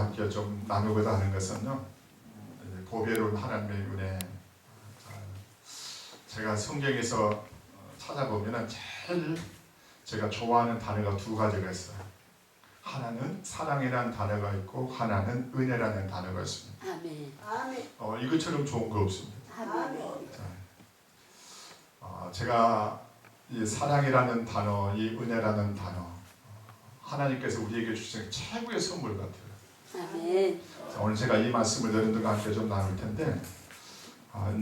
함께 좀 나누고자 하는 것은요, 보배로운 하나님의 은혜. 제가 성경에서 찾아보면 제일 제가 좋아하는 단어가 두 가지가 있어요. 하나는 사랑이라는 단어가 있고 하나는 은혜라는 단어가 있습니다. 아멘. 아멘. 이것처럼 좋은 거 없습니다. 아멘. 제가 이 사랑이라는 단어, 이 은혜라는 단어, 하나님께서 우리에게 주신 최고의 선물 같아요. 아멘. 오늘 제가 이 말씀을 여러분들과 함께 좀 나눌 텐데,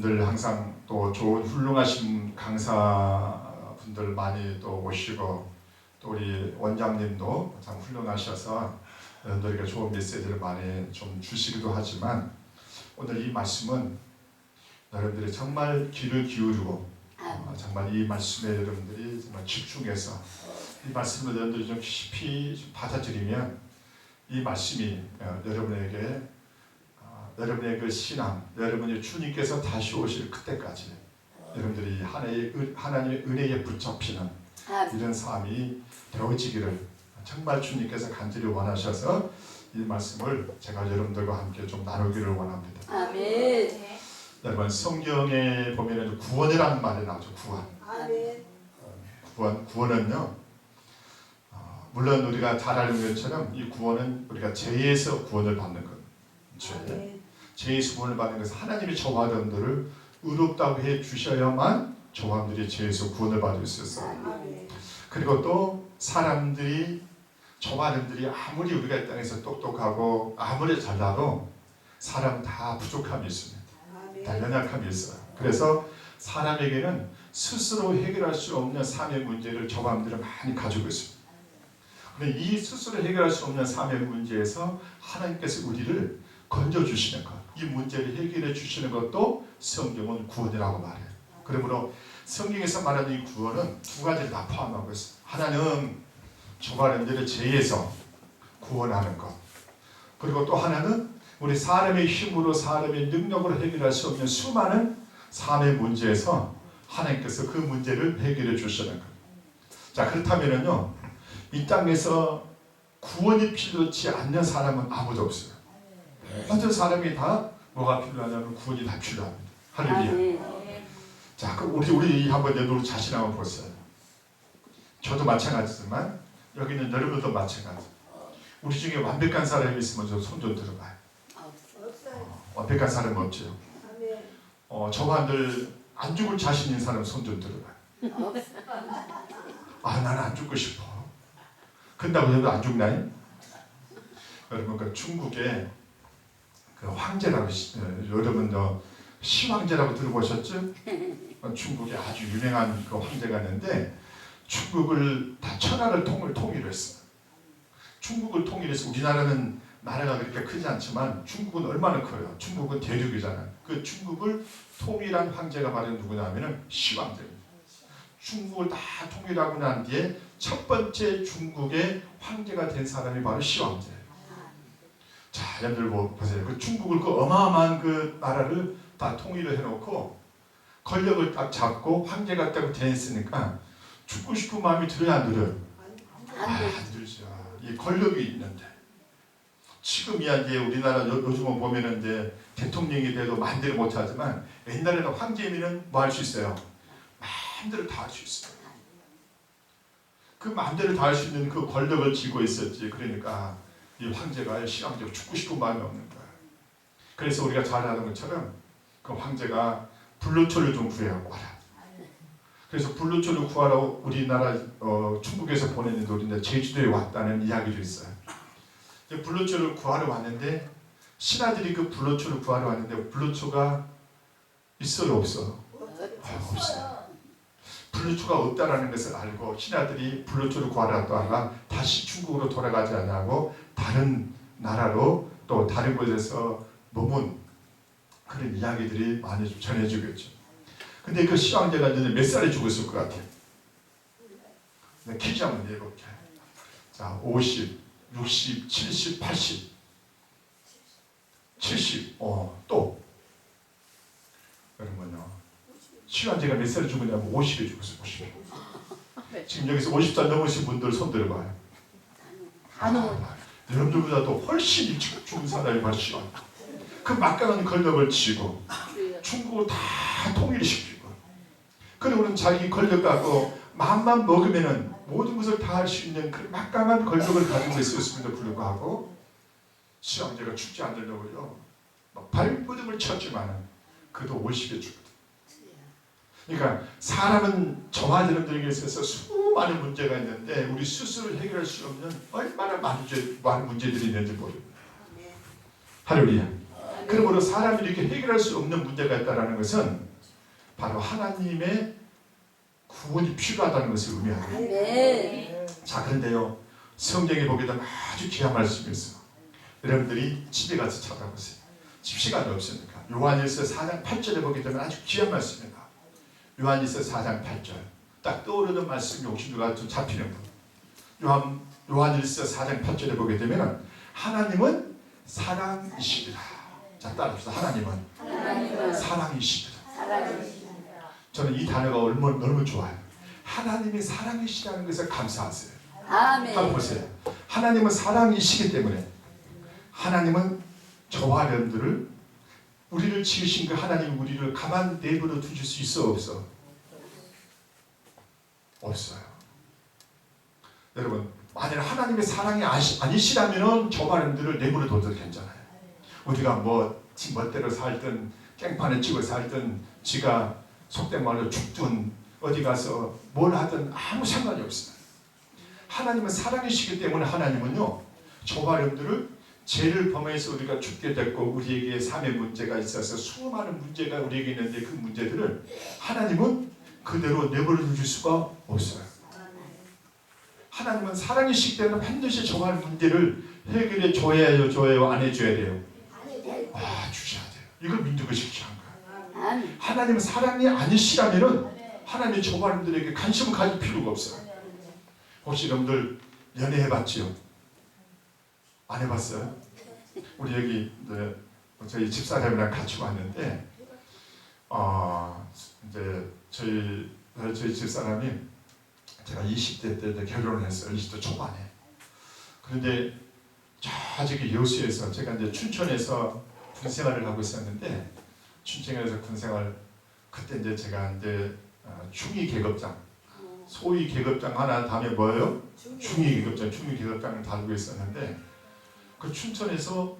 늘 항상 또 좋은 훌륭하신 강사분들 많이 또 오시고, 또 우리 원장님도 참 훌륭하셔서 여러분들에게 좋은 메시지를 많이 좀 주시기도 하지만, 오늘 이 말씀은 여러분들이 정말 귀를 기울이고 정말 이 말씀에 여러분들이 정말 집중해서 이 말씀을 여러분들이 좀 깊이 좀 받아들이면 이 말씀이 여러분에게 여러분의 그 신앙, 여러분이 주님께서 다시 오실 그때까지 여러분들이 하나님의 은혜에 붙잡히는 이런 삶이 되어지기를 정말 주님께서 간절히 원하셔서 이 말씀을 제가 여러분들과 함께 좀 나누기를 원합니다. 아멘. 여러분 성경에 보면 구원이라는 말이 나오죠. 구원. 아멘. 구원은요. 물론 우리가 잘 알는 것처럼 이 구원은 우리가 죄에서 구원을 받는 것. 죄에서 구원을 받는 것은 하나님이 저와 여러분들을 의롭다고 해 주셔야만 저와 여러분들이 죄에서 구원을 받을 수 있어요. 아멘. 그리고 또 사람들이 저와 여러분들이 아무리 우리가 이 땅에서 똑똑하고 아무리 잘나도 사람 다 부족함이 있습니다. 다 연약함이 있어요. 그래서 사람에게는 스스로 해결할 수 없는 삶의 문제를 저와 여러분들은 많이 가지고 있습니다. 근데 이 스스로 해결할 수 없는 삶의 문제에서 하나님께서 우리를 건져주시는 것, 이 문제를 해결해 주시는 것도 성경은 구원이라고 말해요. 그러므로 성경에서 말하는 이 구원은 두 가지를 다 포함하고 있어요. 하나는 저와 여러분들의 죄에서 구원하는 것, 그리고 또 하나는 우리 사람의 힘으로 사람의 능력으로 해결할 수 없는 수많은 삶의 문제에서 하나님께서 그 문제를 해결해 주시는 것. 자, 그렇다면요, 이 땅에서 구원이 필요치 않는 사람은 아무도 없어요. 모든 사람이 다 뭐가 필요하냐면 구원이 다 필요합니다. 할렐루야. 자, 그럼 우리 한번 여러분 자신 한번 보세요. 저도 마찬가지지만 여기는 여러분도 마찬가지. 우리 중에 완벽한 사람이 있으면 좀 손 좀 들어봐요. 없어요. 완벽한 사람은 없죠. 아멘. 저와 늘 안 죽을 자신 있는 사람 손 좀 들어봐요. 나는 안 죽고 싶어. 근다고 해도 안 죽나요? 여러분 그 중국에 그 황제라고 여러분 시황제라고 들어보셨죠? 중국에 아주 유명한 그 황제가 있는데 중국을 다 천하를 통일했어. 중국을 통일해서 우리나라는 나라가 그렇게 크지 않지만 중국은 얼마나 커요? 중국은 대륙이잖아요. 그 중국을 통일한 황제가 바로 누구냐면은 시황제입니다. 중국을 다 통일하고 난 뒤에 첫 번째 중국의 황제가 된 사람이 바로 시황제예요. 자, 여러분들 보세요. 그 중국을 그 어마어마한 그 나라를 다 통일을 해놓고 권력을 딱 잡고 황제가 딱 됐으니까 죽고 싶은 마음이 들어야 안 들어요? 안 들죠. 이 권력이 있는데. 지금이야 이제 우리나라 요즘은 보면은 이제 대통령이 돼도 마음대로 못하지만 옛날에는 황제면은 뭐 할 수 있어요? 마음대로 다 할 수 있어요. 그 마음대로 다 할 수 있는 그 권력을 쥐고 있었지. 그러니까 이 황제가 시황제로 죽고 싶은 마음이 없는 거야. 그래서 우리가 잘 아는 것처럼 그 황제가 불로초를 좀 구해야 와라. 그래서 불로초를 구하러 우리나라 중국에서 보냈는데 우리는 제주도에 왔다는 이야기도 있어요. 불로초를 구하러 왔는데 신하들이 그 불로초를 구하러 왔는데 불로초가 있어요, 없어? 없어요. 불로초가 없다라는 것을 알고 신하들이 불로초를 구하러 왔다가 다시 중국으로 돌아가지 않냐고 다른 나라로 또 다른 곳에서 머문 그런 이야기들이 많이 좀 전해지겠죠. 근데 그 시황제가 이제 몇 살에 죽었을 것 같아요? 퀴즈 한번 내볼게요. 자, 50, 60, 70, 80, 70. 또 여러분요. 시황제가 몇 살에 죽었냐면 50에 죽었어요. 50에. 지금 여기서 50살 넘으신 분들 손 들어봐요. 다 넘어. 여러분들보다도 훨씬 일찍 죽은 사람이 벌써 그 막강한 권력을 쥐고 중국을 다 통일시키고, 그리고는 자기 권력 갖고 마음만 먹으면은 모든 것을 다 할 수 있는 그 막강한 권력을 가지고 있었음에도 불구하고 수양제가 죽지 않으려고요 막 발버둥을 쳤지만은 그도 50에 죽거든. 그러니까 사람은 저와 여러분들에게 있어서 수많은 문제가 있는데 우리 스스로 해결할 수 없는 얼마나 많은 문제들이 있는지 모릅니다. 할렐루야. 그러므로 사람이 이렇게 해결할 수 없는 문제가 있다는 것은 바로 하나님의 구원이 필요하다는 것을 의미합니다. 네. 자, 그런데요, 성경에 보게 되면 아주 귀한 말씀이 있어요. 여러분들이 집에 가서 찾아보세요. 지금 시간이 없으니까. 요한일서 4장 8절에 보게 되면 아주 귀한 말씀입니다. 요한일서 4장 8절. 딱 떠오르는 말씀이 혹시 누가 좀 잡히는 분. 요한일서 4장 8절에 보게 되면 하나님은 사랑이시리라. 자, 따라합시다. 하나님은 사랑이시리라. 저는 이 단어가 너무 좋아요. 하나님이 사랑이시라는 것에 감사하세요. 아멘. 한번 보세요. 하나님은 사랑이시기 때문에 하나님은 저와 여러분들을, 우리를 지으신 그 하나님, 우리를 가만 내버려 두실 수 있어 없어? 없어요. 여러분, 만약 하나님의 사랑이 아니시라면 저와 여러분들을 내버려 둬도 괜찮아요. 우리가 지 멋대로 살든 깽판을 치고 살든 지가 속된 말로 죽든 어디 가서 뭘 하든 아무 상관이 없어요. 하나님은 사랑이시기 때문에 하나님은요 저와 여러분들을 죄를 범해서 우리가 죽게 됐고 우리에게 삶의 문제가 있어서 수많은 문제가 우리에게 있는데 그 문제들을 하나님은 그대로 내버려 둘 수가 없어요. 하나님은 사랑이시기 때문에 반드시 저와 문제를 해결해 줘야 안 해줘야 돼요? 주셔야 돼요. 이걸 믿는 것이 귀한 거예요. 하나님은 사랑이 아니시라면은 하나님이 저와 여러분들에게 관심을 가질 필요가 없어요. 혹시 여러분들 연애해봤지요? 안 해봤어요? 우리 여기 저희 집사람이랑 같이 왔는데 이제 저희 집사람이 제가 20대 때 결혼을 했어요. 20대 초반에. 그런데 저기 여수에서 제가 이제 춘천에서 군생활을 하고 있었는데 춘천에서 군생활 그때 이제 제가 이제 중위 계급장, 소위 계급장 하나 다음에 뭐예요? 중위 계급장을 다루고 있었는데 그 춘천에서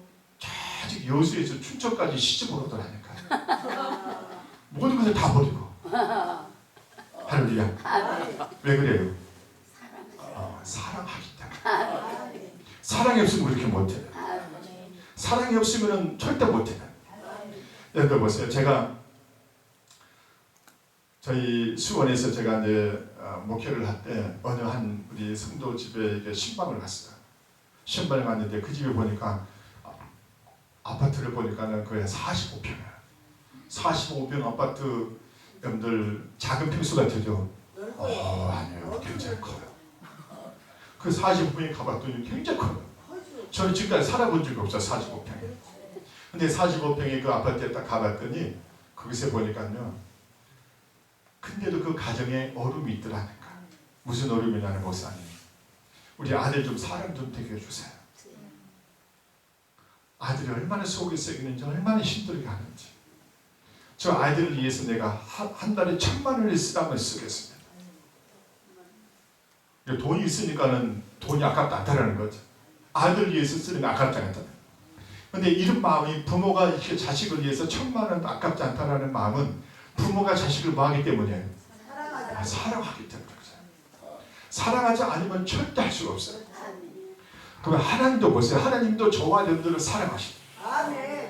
저기 여수에서 춘천까지 시집을 오더라니까요. 모든 것을 다 버리고. 할렐루야. 왜 그래요? 사랑하기 때문에. 사랑이 없으면 그렇게 못해요. 사랑이 없으면 절대 못해요. 예를 들어 보세요. 제가 저희 수원에서 제가 이제 목회를 할 때 어느 한 우리 성도 집에 신방을 갔어요. 신방을 갔는데 그 집에 보니까 아파트를 보니까는 거의 45평이에요. 45평 아파트 여러분들 작은 평수 같죠? 아니에요. 굉장히 커요. 그 45평에 가봤더니 굉장히 커요. 저는 지금까지 살아본 적이 없어요. 45평에. 근데 45평의 그 아파트에 딱 가봤더니 거기서 보니까요. 근데도 그 가정에 어려움이 있더라니까. 무슨 어려움이냐는 목사님. 우리 아들 좀 사랑 좀 되게 해주세요. 아들이 얼마나 속에 썩이는지 얼마나 힘들게 하는지. 저 아이들을 위해서 내가 한 달에 1,000만 원을 쓰라면 쓰겠습니다. 돈이 있으니까는 돈이 아깝지 않다는 거죠. 아들 위해서 쓰는 게 아깝지 않다. 근데 이런 마음이 부모가 이렇게 자식을 위해서 1,000만 원 아깝지 않다라는 마음은 부모가 자식을 뭐하기 때문이에요? 사랑하기 때문에. 사랑하지 않으면 절대 할 수가 없어요. 그러면 하나님도 보세요. 하나님도 저와 여러분들을 사랑하시고.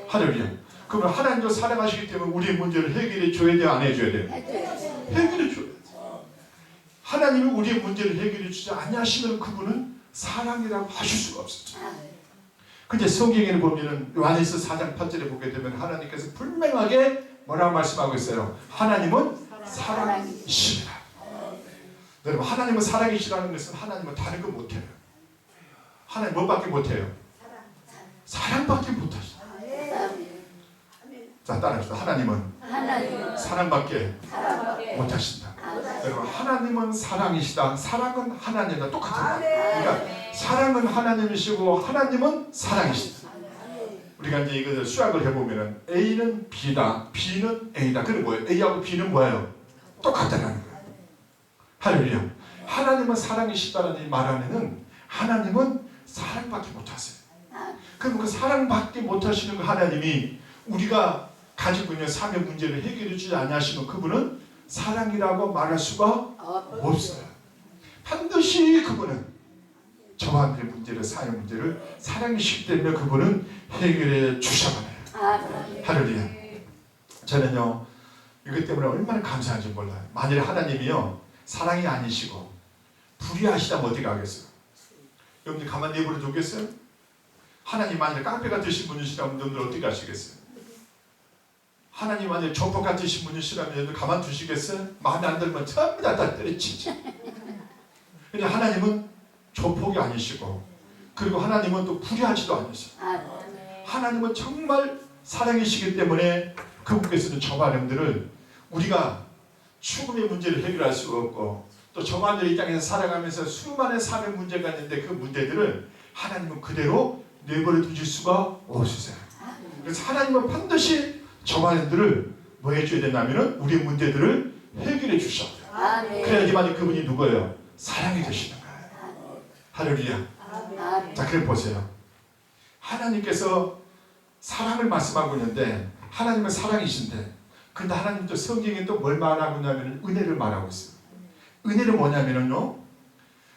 할렐루야. 그러면 하나님도 사랑하시기 때문에 우리의 문제를 해결해 줘야 돼요? 안 해줘야 돼요? 해결해 줘야 돼요. 하나님이 우리의 문제를 해결해 주지 아니하시면 그분은 사랑이라고 하실 수가 없어요. 근데 성경에는 보면은 요한일서 4장 8절에 보게 되면 하나님께서 분명하게 뭐라고 말씀하고 있어요? 하나님은 사랑이시라. 여러분, 하나님은 사랑이시라는 것은 하나님은 다른 거 못해요. 하나님 뭐밖에 못해요? 사랑밖에 못하시죠. 자, 따라합시다. 하나님은 사랑밖에 못하신다. 여러분 하나님은 사랑이시다. 사랑은 하나님이다. 똑같은 아멘. 말. 그러니까 사랑은 하나님이시고 하나님은 사랑이시다. 우리가 이제 이것을 수학을 해보면은 A는 B다, B는 A다. 그게 뭐예요? A하고 B는 뭐예요? 똑같다는 거예요. 할렐루야. 하나님은 사랑이시다는 이 말 안에는 하나님은 사랑밖에 못하세요. 그럼 그 사랑밖에 못하시는 그 하나님이 우리가 가지고 있는 삶의 문제를 해결해 주지 않으시면 그분은 사랑이라고 말할 수가 없어요. 반드시 그분은 저와 내 문제를, 삶의 문제를 사랑이시기 때문에 그분은 해결해 주셔버려요. 할렐루야. 저는요 이것 때문에 얼마나 감사한지 몰라요. 만일 하나님이요 사랑이 아니시고 불의하시다면 어떻게 하겠어요? 여러분들 가만히 내버려 두겠어요? 하나님 만일 깡패 같으신 분이시라면 여러분들 어떻게 하시겠어요? 하나님 만일 조폭 같으신 분이시라면 여러분들 가만 두시겠어요? 마음에 안 들면 전부 다 때려치죠. 근데 하나님은 조폭이 아니시고 그리고 하나님은 또 불의하지도 않으시고 하나님은 정말 사랑이시기 때문에 그분께서는 저와 여러분들을 우리가 죽음의 문제를 해결할 수가 없고 또 저만들 이 땅에서 살아가면서 수많은 삶의 문제가 있는데 그 문제들을 하나님은 그대로 내버려 두실 수가 없으세요. 그래서 하나님은 반드시 저와 여러분들을 뭐 해줘야 되냐면은 우리의 문제들을 해결해 주셔야 돼요. 그래야지만 그분이 누구예요? 사랑이 되시는 거예요. 할렐루야. 자, 그럼 보세요. 하나님께서 사랑을 말씀하고 있는데 하나님은 사랑이신데 근데 하나님 또 성경에 또 뭘 말하고 있냐면 은혜를 말하고 있어요. 은혜는 뭐냐면요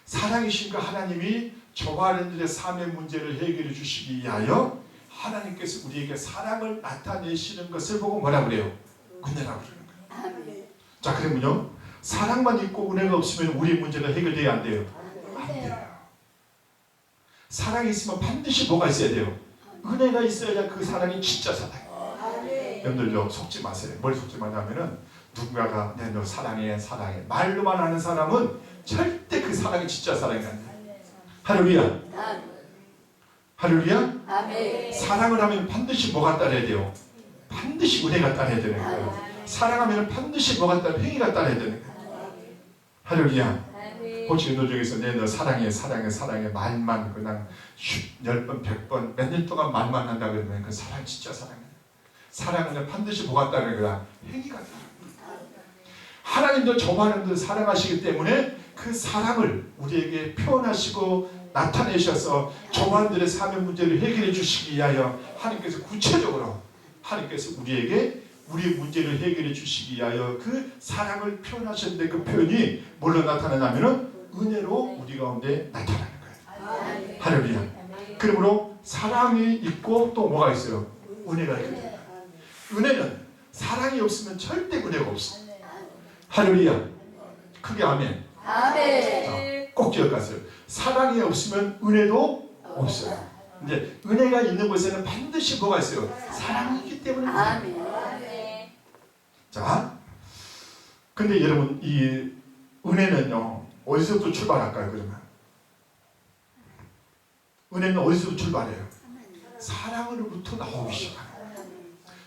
사랑이신 그 하나님이 저와 여러분들의 삶의 문제를 해결해 주시기 위하여 하나님께서 우리에게 사랑을 나타내시는 것을 보고 뭐라 그래요? 은혜라고 그러는 거예요. 자, 그러면요 사랑만 있고 은혜가 없으면 우리의 문제가 해결돼야 안 돼요? 안 돼요. 사랑이 있으면 반드시 뭐가 있어야 돼요? 은혜가 있어야 그 사랑이 진짜 사랑이에요. 여러분들요 속지 마세요. 뭘 속지 마냐면은 누군가가 내 너 사랑해 사랑해 말로만 하는 사람은 절대 그 사랑이 진짜 사랑이 아니에요. 할렐루야. 할렐루야. 아멘. 사랑을 하면 반드시 뭐가 따라야 돼요? 반드시 은혜가 따라야 되는 거예요. 사랑하면 반드시 뭐가 따라 행위가 따라야 되는 거예요. 할렐루야. 혹시 너 중에서 내 너 사랑해 사랑해 사랑해 말만 그냥 10번 100번 몇 년 동안 말만 한다 그러면 그 사랑 진짜 사랑이에요. 사랑은 반드시 뭐가 따르는 거야? 행위가 따르는 거야. 하나님도 저와 여러분들 사랑하시기 때문에 그 사랑을 우리에게 표현하시고 나타내셔서 저와 여러분들의 삶의 문제를 해결해 주시기 위하여 하나님께서 구체적으로 하나님께서 우리에게 우리의 문제를 해결해 주시기 위하여 그 사랑을 표현하셨는데 그 표현이 뭘로 나타나냐면은 은혜로 우리 가운데 나타나는 거예요. 할렐루야. 그러므로 사랑이 있고 또 뭐가 있어요? 은혜가 있거든요. 은혜는 사랑이 없으면 절대 은혜가 없어. 할렐루야. 크게 아멘. 아멘. 자, 꼭 기억하세요. 사랑이 없으면 은혜도 없어요. 이제 은혜가 있는 곳에는 반드시 뭐가 있어요? 사랑이 있기 때문에. 아멘. 자, 근데 여러분 이 은혜는요 어디서부터 출발할까요? 그러면 은혜는 어디서부터 출발해요? 사랑으로부터 나오기 시작합니다.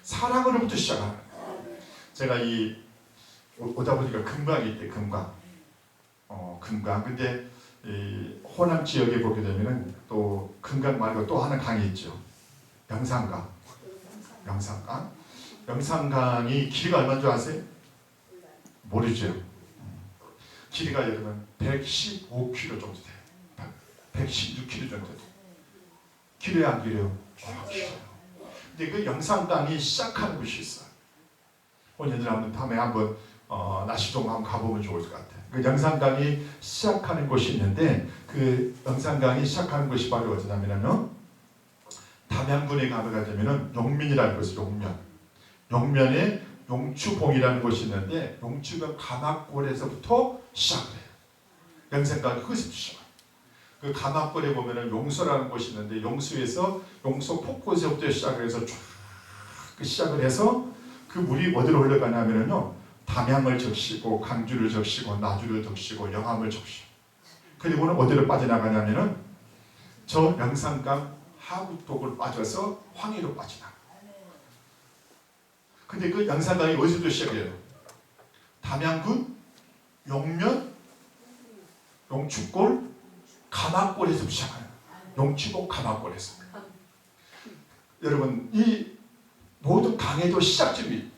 사랑으로부터 시작합니다. 제가 이 오다 보니까 금강이 있대. 금강. 근데 이 호남 지역에 보게 되면은 또 금강 말고 또 하나 강이 있죠. 영산강. 영산강. 영산강이 길이가 얼마인 줄 아세요? 모르죠. 길이가 여러분 115km 정도 돼요. 116km 정도 돼요. 길어요, 안 길어요? 길어요. 근데 그 영산강이 시작하는 곳이 있어요. 오늘 한번 밤에 한번 나시동 한번 가보면 좋을 것 같아요. 그 영산강이 시작하는 곳이 있는데 그 영산강이 시작하는 곳이 바로 어디냐면요 담양군에 가게 되면은 용민이라는 곳이 용면. 용면에 용추봉이라는 곳이 있는데 용추가 가막골에서부터 시작을 해요. 영산강이 거기서부터 시작해요. 그 가막골에 보면은 용소라는 곳이 있는데 용소에서 용소 폭포에서부터 시작을 해서 쫙 시작을 해서 그 물이 어디로 흘러가냐면요 담양을 적시고 강주를 적시고 나주를 적시고 영암을 적시고 그리고는 어디로 빠져나가냐면은 저 영산강 하구독을 빠져서 황해로 빠져나가. 근데 그 영산강이 어디서부터 시작해요? 담양군 용축골 가마골에서 시작해요. 용축골 가마골에서. 여러분 이 모든 강해도 시작점이,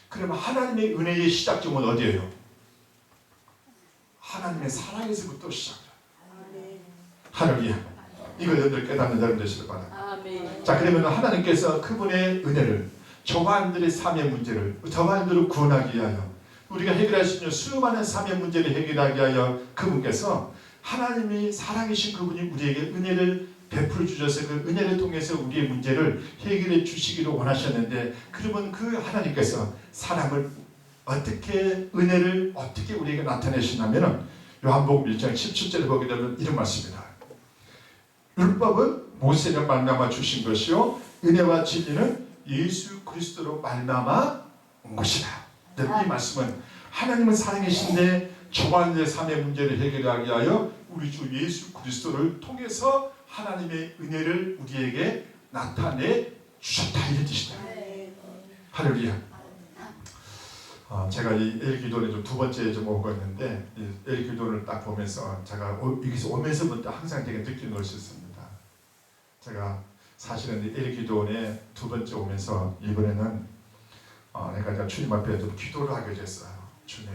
그러면 하나님의 은혜의 시작점은 어디예요? 하나님의 사랑에서부터 시작해요. 할렐루야. 이걸 여러분들 깨닫는 여러분 되시길 바랍니다. 자, 그러면 하나님께서 그분의 은혜를, 저만들의 삶의 문제를, 저만들을 구원하기 위하여, 우리가 해결할 수 있는 수많은 삶의 문제를 해결하기 위하여 그분께서, 하나님이 살아계신 그분이 우리에게 은혜를 베풀어 주셔서 그 은혜를 통해서 우리의 문제를 해결해 주시기를 원하셨는데, 그러면 그 하나님께서 사람을 어떻게, 은혜를 어떻게 우리에게 나타내시냐면은 요한복음 1장 17절에 보게 되면 이런 말씀입니다. 율법은 모세로 말미암아 주신 것이요 은혜와 진리는 예수 그리스도로 말미암아 온 것이다. 이 말씀은 하나님은 사랑이신데 저와 내 삶의 문제를 해결하기 위하여 우리 주 예수 그리스도를 통해서 하나님의 은혜를 우리에게 나타내 주셨다, 이런 뜻이다. 할렐루야. 제가 이 엘기도를 좀 두 번째 좀 오고 있는데, 이 엘기도를 딱 보면서 제가 여기서 오면서부터 항상 되게 느끼는 것이 있습니다. 제가 사실은 엘기도에 두 번째 오면서 이번에는 내가 주님 앞에 좀 기도를 하게 됐어요. 주님,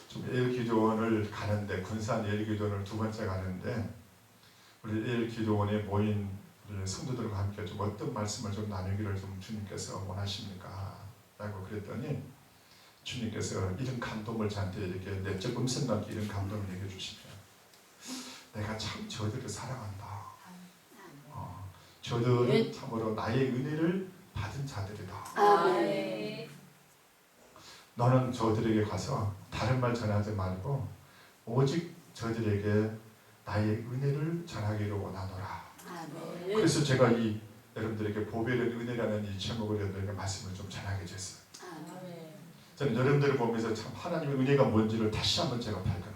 좀 엘기도원을 가는데, 군산 엘기도원을 두 번째 가는데, 우리 엘기도원에 모인 우리 성도들과 함께 좀 어떤 말씀을 좀 나누기를 좀 주님께서 원하십니까? 라고 그랬더니 주님께서 이런 감동을 저한테 이렇게 내적 음성 남기 이런 감동을 얘기해 주십니다. 내가 참 저들을 사랑한다. 저들은 참으로 나의 은혜를 받은 자들이다. 너는 저들에게 가서 다른 말 전하지 말고 오직 저들에게 나의 은혜를 전하기를 원하노라. 그래서 제가 이 여러분들에게 보배된 은혜라는 이 제목을 여러분에게 말씀을 좀 전하게 됐어요. 저는 여러분들을 보면서 참 하나님의 은혜가 뭔지를 다시 한번 제가 발견해요.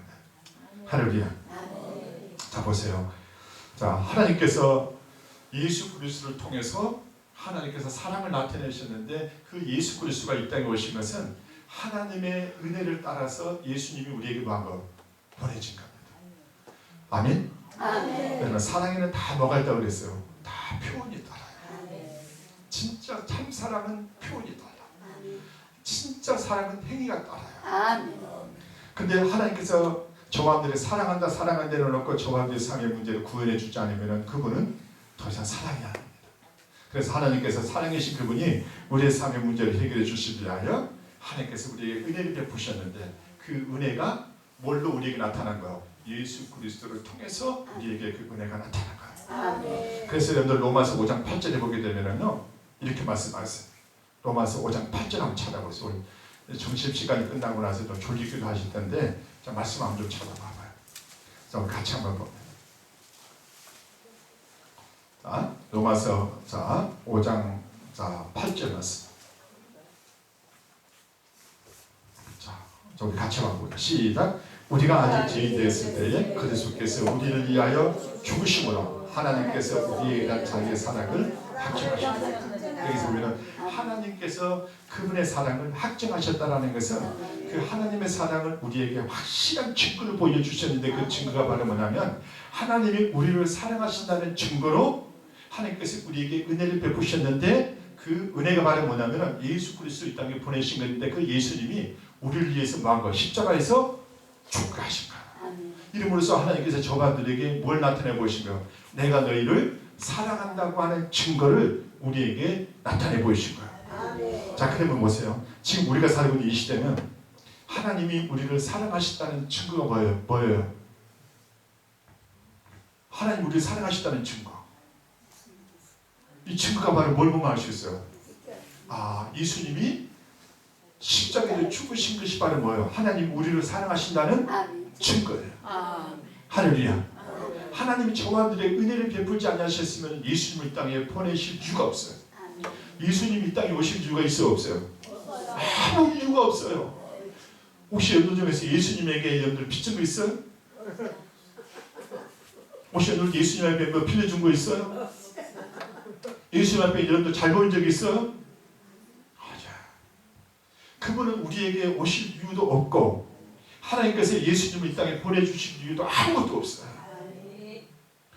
할렐루야. 자, 보세요. 자, 하나님께서 예수 그리스도를 통해서 하나님께서 사랑을 나타내셨는데, 그 예수 그리스도가 이 땅에 오신 것은 하나님의 은혜를 따라서 예수님이 우리에게 보내진 겁니다. 아멘? 여러분, 사랑에는 다 뭐가 있다고 그랬어요? 다 표현이 따라요. 진짜 참 사랑은 표현이 따라요. 진짜 사랑은 행위가 따라요. 근데 하나님께서 저와들이 사랑한다 사랑한다 해놓고 저와들의 삶의 문제를 구원해 주지 않으면 그분은 더 이상 사랑이 아닙니다. 그래서 하나님께서 사랑이신 그분이 우리의 삶의 문제를 해결해 주시기 위하여 하나님께서 우리에게 은혜를 베푸셨는데, 그 은혜가 뭘로 우리에게 나타난 거예요? 예수 그리스도를 통해서 우리에게 그 은혜가 나타난 거예요. 그래서 여러분들 로마서 5장 8절에 보게 되면은요, 이렇게 말씀하세요. 로마서 5장 8절 한번 찾아보세요. 우리 점심시간이 끝나고 나서 좀 졸리기도 하실 텐데, 자, 말씀 한번 좀 찾아봐봐요. 자, 우리 같이 한번 봅니다. 자, 로마서 5장 8절 말씀. 자, 우리 같이 한번 보자. 시작. 우리가 아직 죄인 되었을 때에 그리스도께서 우리를 위하여 죽으심으로 하나님께서 우리에 대한 자기의 사랑을 확증하셨다. 여기서 우리는 하나님께서 그분의 사랑을 확증하셨다라는 것은 그 하나님의 사랑을 우리에게 확실한 증거를 보여주셨는데, 그 증거가 바로 뭐냐면 하나님이 우리를 사랑하신다는 증거로 하나님께서 우리에게 은혜를 베푸셨는데, 그 은혜가 바로 뭐냐면 예수 그리스도 이 땅에 보내신 건데, 그 예수님이 우리를 위해서 뭐한 거예요? 십자가에서 죽게 하신 거예요. 이름으로써 하나님께서 저가들에게 뭘 나타내 보시며, 내가 너희를 사랑한다고 하는 증거를 우리에게 나타내 보이신 거예요. 자, 그러면 보세요. 지금 우리가 살고 있는 이 시대는 하나님이 우리를 사랑하셨다는 증거가 뭐예요? 하나님 우리를 사랑하셨다는 증거. 이 증거가 바로 뭘 보면 알 수 있어요? 예수님이 십자가에 죽으신 것이 바로 뭐예요? 하나님 우리를 사랑하신다는 증거예요. 할렐루야. 하나님이 저와들의 은혜를 베풀지 않으셨으면 예수님을 이 땅에 보내실 이유가 없어요. 예수님이 이 땅에 오실 이유가 있어요, 없어요? 아무 이유가 없어요. 혹시 여러분 중에서 예수님에게 여러분들 빚진 거 있어요? 혹시 여러분 예수님에게 뭐 빌려준 거 있어요? 예수님 앞에 여러분들 잘 보인 적이 있어요? 그분은 우리에게 오실 이유도 없고, 하나님께서 예수님을 이 땅에 보내주신 이유도 아무것도 없어요.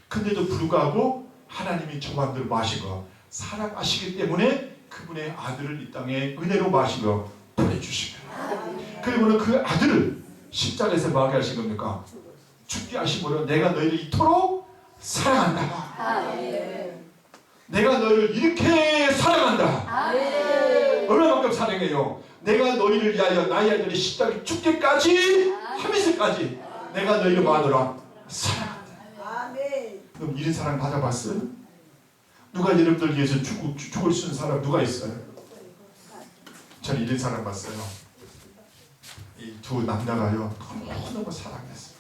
근데도 불구하고 하나님이 저와 너를 마시고 사랑하시기 때문에 그분의 아들을 이 땅에 은혜로 마시고 보내주신 거예요. 그리고는 그 아들을 십자가에서 뭐하게 하신 겁니까? 죽게 하심으로 내가 너희를 이토록 사랑한다. 내가 너희를 이렇게 사랑한다. 얼마만큼 사랑해요? 내가 너희를 위하여 나의 아들이 십자가에 죽기까지 하면서까지 내가 너희를 마누라 사랑한다. 그럼 이런 사랑 받아봤어요? 누가 여러분들 위해서 죽을 수 있는 사람 누가 있어요? 저는 이런 사람 봤어요. 이 두 남자가요 너무 사랑했어요.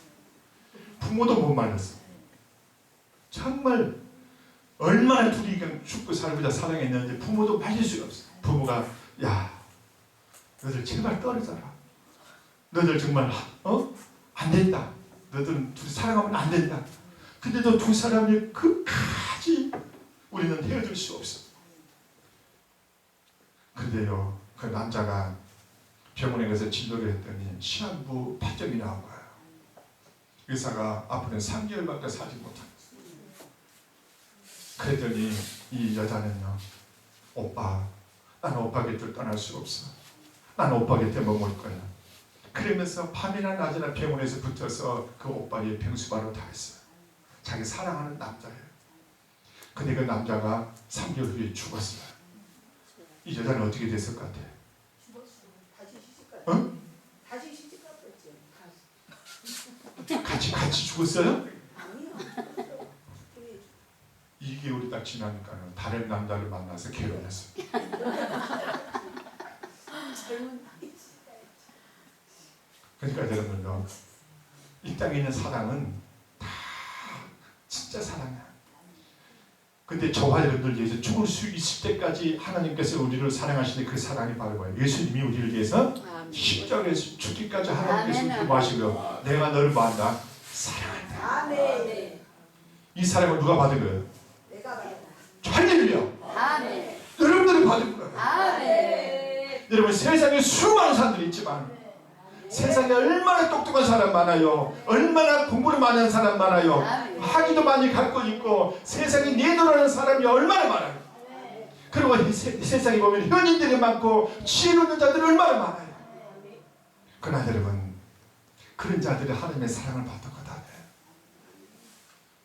부모도 못 말렸어요. 정말 얼마나 둘이 그냥 죽고 살고자 사랑했는지 부모도 말릴 수가 없어요. 부모가 야 너희들 제발 떨어져라. 너희들 정말 안 된다. 너희들은 둘이 사랑하면 안 된다. 근데도 두 사람이 끝까지 우리는 헤어질 수 없어. 근데요 그 남자가 병원에 가서 진료를 했더니 시한부 파점이 나온 거예요. 의사가 앞으로는 3개월밖에 살지 못하겠어. 그랬더니 이 여자는요 오빠 나는 오빠 곁을 떠날 수 없어. 나는 오빠 곁에 머물 거야. 그러면서 밤이나 낮이나 병원에서 붙어서 그 오빠의 병수발을 다 했어요. 자기 사랑하는 남자예요. 근데 그 남자가 3개월 후에 죽었어요. 이 여자는 어떻게 됐을 것 같아요? 어? 다시 시집 갔겠지. 같이 죽었어요? 아니요. 2개월이 딱 지나니까는 다른 남자를 만나서 결혼했어요. 젊은 나이. 그러니까 여러분요 이 땅에 있는 사랑은 다 진짜 사랑이야. 근데 저와 여러분들 위해서 죽을 수 있을 때까지 하나님께서 우리를 사랑하시는 그 사랑이 바로 뭐예요? 예수님이 우리를 위해서 십자가에서 죽기까지 하나님께서 우리를 마시고 내가 너를 마한다 사랑한다. 아멘. 이 사랑을 누가 받은 거예요? 내가 받았다. 할렐루야. 아멘. 여러분들이 받은 거예요. 아멘. 여러분 세상에 수많은 사람들이 있지만 세상에 얼마나 똑똑한 사람 많아요. 얼마나 공부를 많이 하는 사람 많아요. 학위도 많이 갖고 있고 세상에 내돌아가는 사람이 얼마나 많아요. 그리고 세상에 보면 현인들이 많고 지혜로운 자들이 얼마나 많아요. 그러나 여러분 그런 자들이 하나님의 사랑을 받는 거다.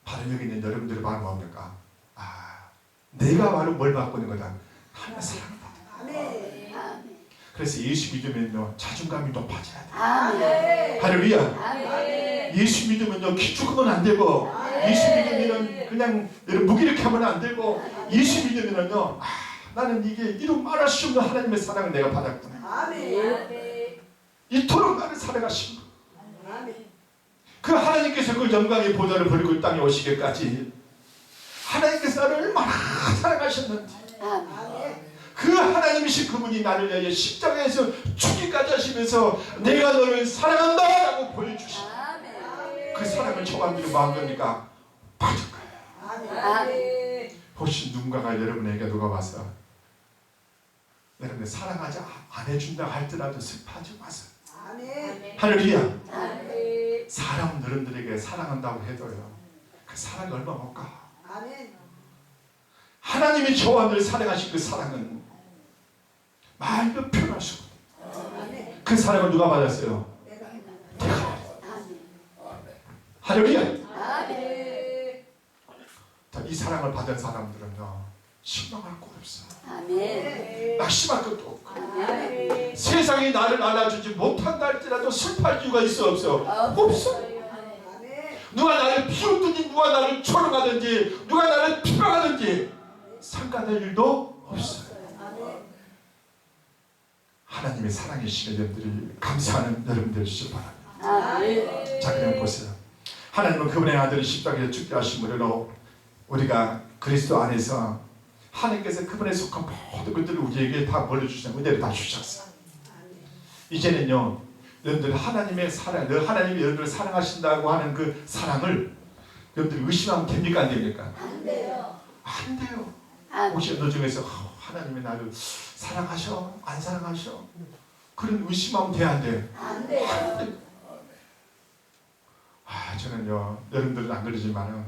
바로 여기 있는 여러분들이 바로 뭡니까? 내가 바로 뭘 받고 있는 거다? 하나님의 사랑을 받는 거다. 아멘. 그래서 예수 믿으면요 자존감이 높아져야 돼. 아멘. 할렐루야. 아멘. 예수 믿으면요 키 죽으면 안 되고 예수 믿으면 그냥 무기력해 하면 안 되고 예수 믿으면요 나는 이게 이루 말할 수 없는 하나님의 사랑을 내가 받았구나. 아멘. 이토록 나를 사랑하신 거. 아멘. 그 하나님께서 그 영광의 보좌를 버리고 이 땅에 오시기까지 하나님께서 나를 얼마나 사랑하셨는지 아멘. 그 하나님이신 그분이 나를 위하여 십자가에서 죽기까지 하시면서 내가 너를 사랑한다 라고 보여주신 그 사랑을 저와 누가 마은 겁니까? 받을 거예요. 아멘. 혹시 누군가가 여러분에게 누가 와서 여러분을 사랑하지 안 해준다 할지라도 슬퍼하지 마세요. 아멘. 할렐루야. 아멘. 사람은 여러분들에게 사랑한다고 해도요 그 사랑이 얼마 못 가. 아멘. 하나님이 저와 너를 사랑하신 그 사랑은 말로 표현할 수 없어요. 아멘. 그 사랑을 누가 받았어요? 내가 내가. 할렐루야. 아멘. 자, 이 사랑을 받은 사람들은요 실망할 거 없어요. 아멘. 낙심할 것도 없고 아멘. 세상이 나를 알아주지 못한다 할지라도 슬퍼할 이유가 있어 없어? 없어. 아멘. 누가 나를 비웃든지 누가 나를 조롱하든지 누가 나를 비방하든지 상관할 일도 없어요. 아멘. 하나님의 사랑이시는 여러분들이 감사하는 여러분들 되시기 바랍니다. 아멘. 자 그럼 보세요. 하나님은 그분의 아들을 십자가에 죽게 하심으로 우리가 그리스도 안에서 하나님께서 그분에 속한 모든 것들을 우리에게 다 벌려주신 은혜를 다 주셨어요. 이제는요 여러분들 하나님의 사랑, 하나님이 여러분들을 사랑하신다고 하는 그 사랑을 여러분들이 의심하면 됩니까 안 됩니까? 안 돼요. 안 돼요. 아멘. 혹시 너 중에서 하나님이 나를 사랑하셔? 안 사랑하셔? 그런 의심하면 돼 안 돼? 안 돼요. 저는요, 여러분들은 안 그러지만은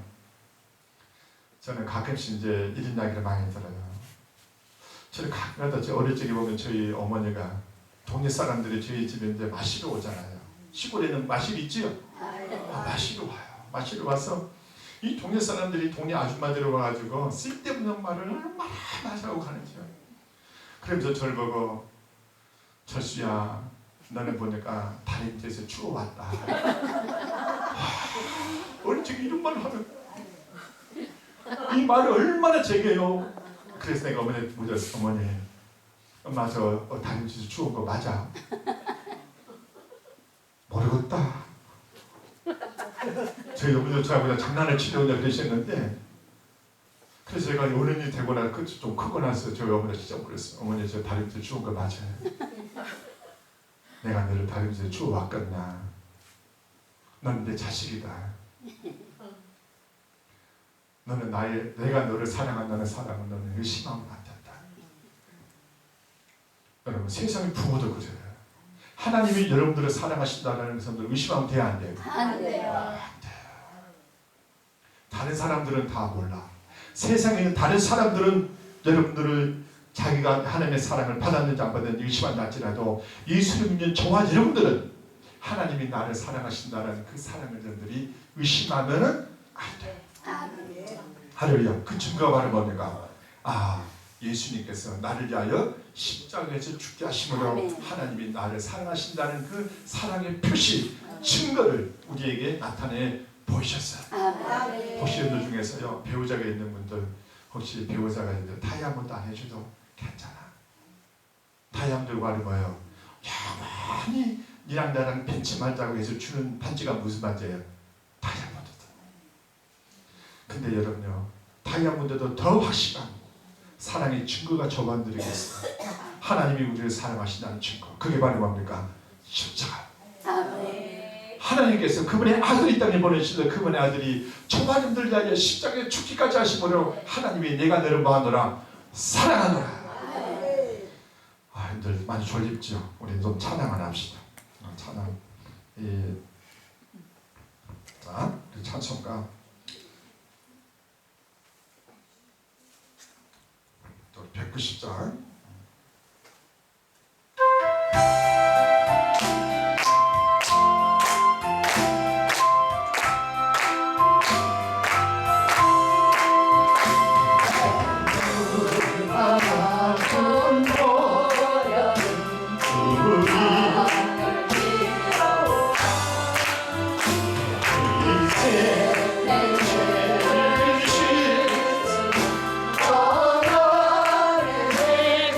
저는 가끔씩 이제 이런 이야기를 많이 들어요. 저는 가끔가다 저 어릴 적에 보면 저희 어머니가 동네 사람들이 저희 집에 이제 마시러 오잖아요. 시골에는 마실이 있지요? 마시러 와요. 마시러 와서 이 동네 사람들이 동네 아줌마들이 와가지고 쓸데없는 말을 얼마나 하고 가는지요. 그러면서 저를 보고 철수야, 너는 보니까 다리 밑에서 추워왔다. 어릴 적에 이런 말을 하는, 이 말을 얼마나 제게요. 그래서 내가 어머니한테 물었어. 어머니, 엄마 저 다리 밑에서 추운 거 맞아? 모르겠다. 저희 어머니도 저하고 장난을 치려고 그러셨는데, 그래서 제가 어른이 되고 나서 좀 크고 나서 저희 어머니가 진짜 그랬어요. 어머니 저 다리 밑에 추운 거 맞아요? 내가 너를 다리 밑에 추워 왔겠나? 넌 내 자식이다. 너는 내가 너를 사랑한다는 사랑은 너는 의심하면 안 된다. 여러분, 세상의 부모도 그래요. 하나님이 여러분들을 사랑하신다는 것을 의심하면 돼야 안 돼요? 안 돼요. 안 돼요. 다른 사람들은 다 몰라. 세상에 있는 다른 사람들은 여러분들을 자기가 하나님의 사랑을 받았는지 안 받았는지 의심한다 할지라도 예수를 믿는 저와 여러분들은 하나님이 나를 사랑하신다는 그 사랑을 여러분들이 의심하면 안 돼요. 할렐루야. 그 증거가 바로 뭡니까? 예수님께서 나를 위하여 십자가에서 죽게 하심으로 아멘. 하나님이 나를 사랑하신다는 그 사랑의 표시, 증거를 우리에게 나타내 보이셨어요. 아멘. 혹시 여러분들 중에서요, 배우자가 있는 분들, 혹시 배우자가 있는데 다이아몬드 안 해줘도 괜찮아. 다이아몬드 말이 뭐예요? 영원히 니랑 나랑 벤치말자고 해서 주는 반지가 무슨 반지예요? 다이아몬드. 근데 여러분요, 다이아몬드도 더 확실한 사랑의 증거가 저만들이겠어요. 하나님이 우리를 사랑하신다는 증거. 그게 바로 뭡니까? 십자가. 아멘. 하나님께서 그분의 아들이 이 땅에 보내시던 그분의 아들이 저만님들 위하여 십자가에 죽기까지 하심으로 하나님이 내가 너를 뭐하노라? 사랑하노라. 여러분들 많이 졸립죠? 우리 좀 찬양을 합시다. 찬양. 자, 우리 찬송가. 또 190장. 내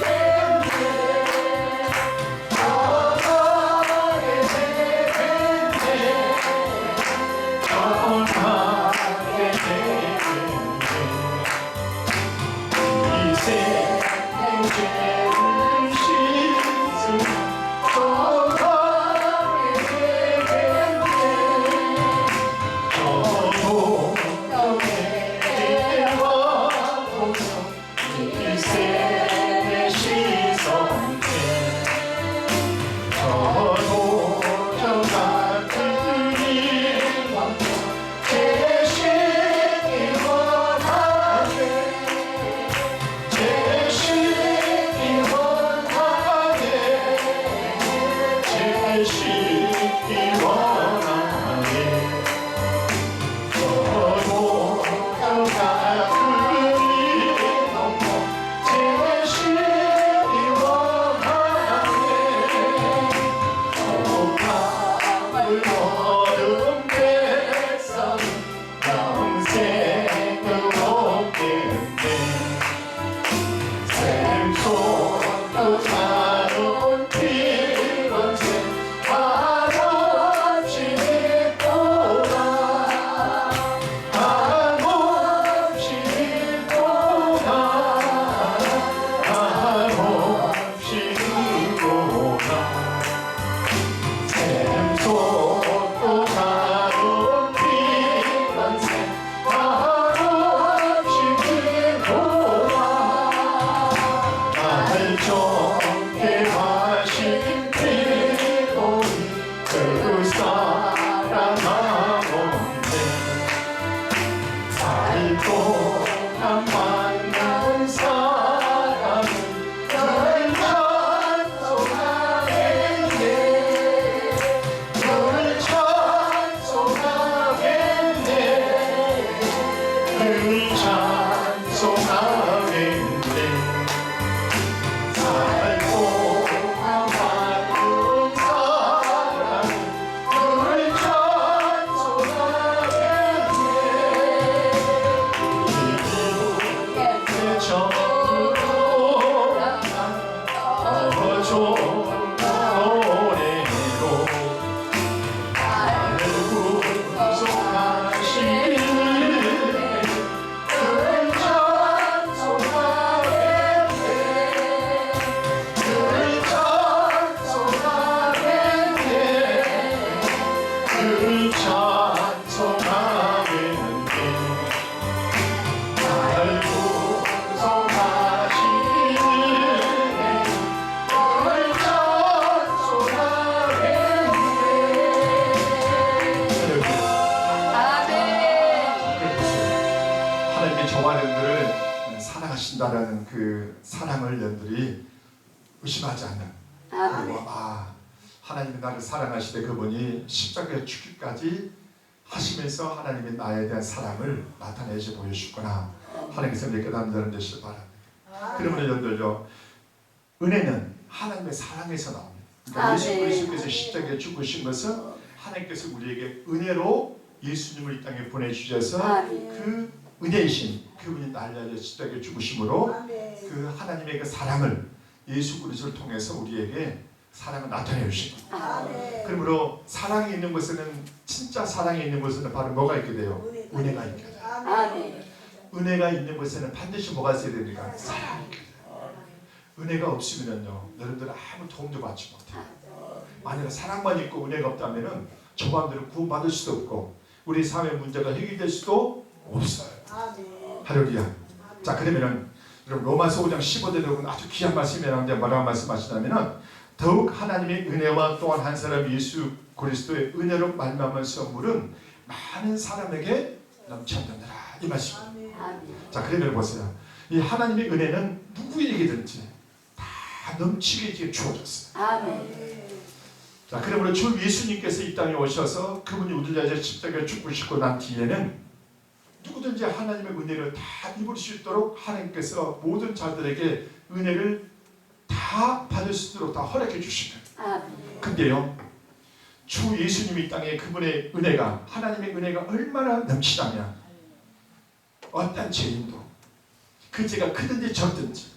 늘 찬송하겠네. 나를 구속하시는 늘 찬송하겠네. 하나님이 저와 여러분들을 사랑하신다라는 그 사랑을 여러분들이 의심하지 않는, 그리고 하나님이 나를 사랑하시되 그분이 십자가에 죽기까지 하시면서 하나님이 나에 대한 사랑을 나타내시 보여주셨구나. 하나님께서 이렇게 깨닫는 되시길 바랍니다. 그러면 여러분들요, 은혜는 하나님의 사랑에서 나옵니다. 그러니까 예수 그리스도께서 십자가에 죽으신 것은 하나님께서 우리에게 은혜로 예수님을 이 땅에 보내주셔서 그 은혜이신 그분이 나를 위하여 십자가에 죽으심으로 그 하나님의 그 사랑을 예수 그리스도를 통해서 우리에게 사랑을 나타내 주신 겁니다. 그러므로 사랑이 있는 곳에는, 진짜 사랑이 있는 곳에는 바로 뭐가 있게 돼요? 은혜가 있게 돼요. 은혜가 있는 곳에는 반드시 뭐가 있어야 됩니까? 사랑이 있게 돼요. 은혜가 없으면요, 여러분들 아무 도움도 받지 못해요. 만약에 사랑만 있고 은혜가 없다면은 저 마음대로 구원받을 수도 없고 우리 사회 문제가 해결될 수도 없어요. 할렐루야. 자, 그러면은 여러분 로마서 5장 15절에 보면 아주 귀한 말씀이라는데 뭐라고 말씀하시냐면은 더욱 하나님의 은혜와 또한 한 사람 예수 그리스도의 은혜로 말미암아서 물은 많은 사람에게 넘쳤느니라, 이 말씀입니다. 자, 그러면 보세요. 이 하나님의 은혜는 누구에게든지 다 넘치게 주어졌어요. 자, 그러므로 주 예수님께서 이 땅에 오셔서 그분이 우리를 위해서 십자가에 죽으시고 난 뒤에는 누구든지 하나님의 은혜를 다 입을 수 있도록 하나님께서 모든 자들에게 은혜를 다 받을 수 있도록 다 허락해 주시는. 근데요, 주 예수님이 이 땅에 그분의 은혜가, 하나님의 은혜가 얼마나 넘치냐면 어떤 죄인도 그 죄가 크든지 적든지,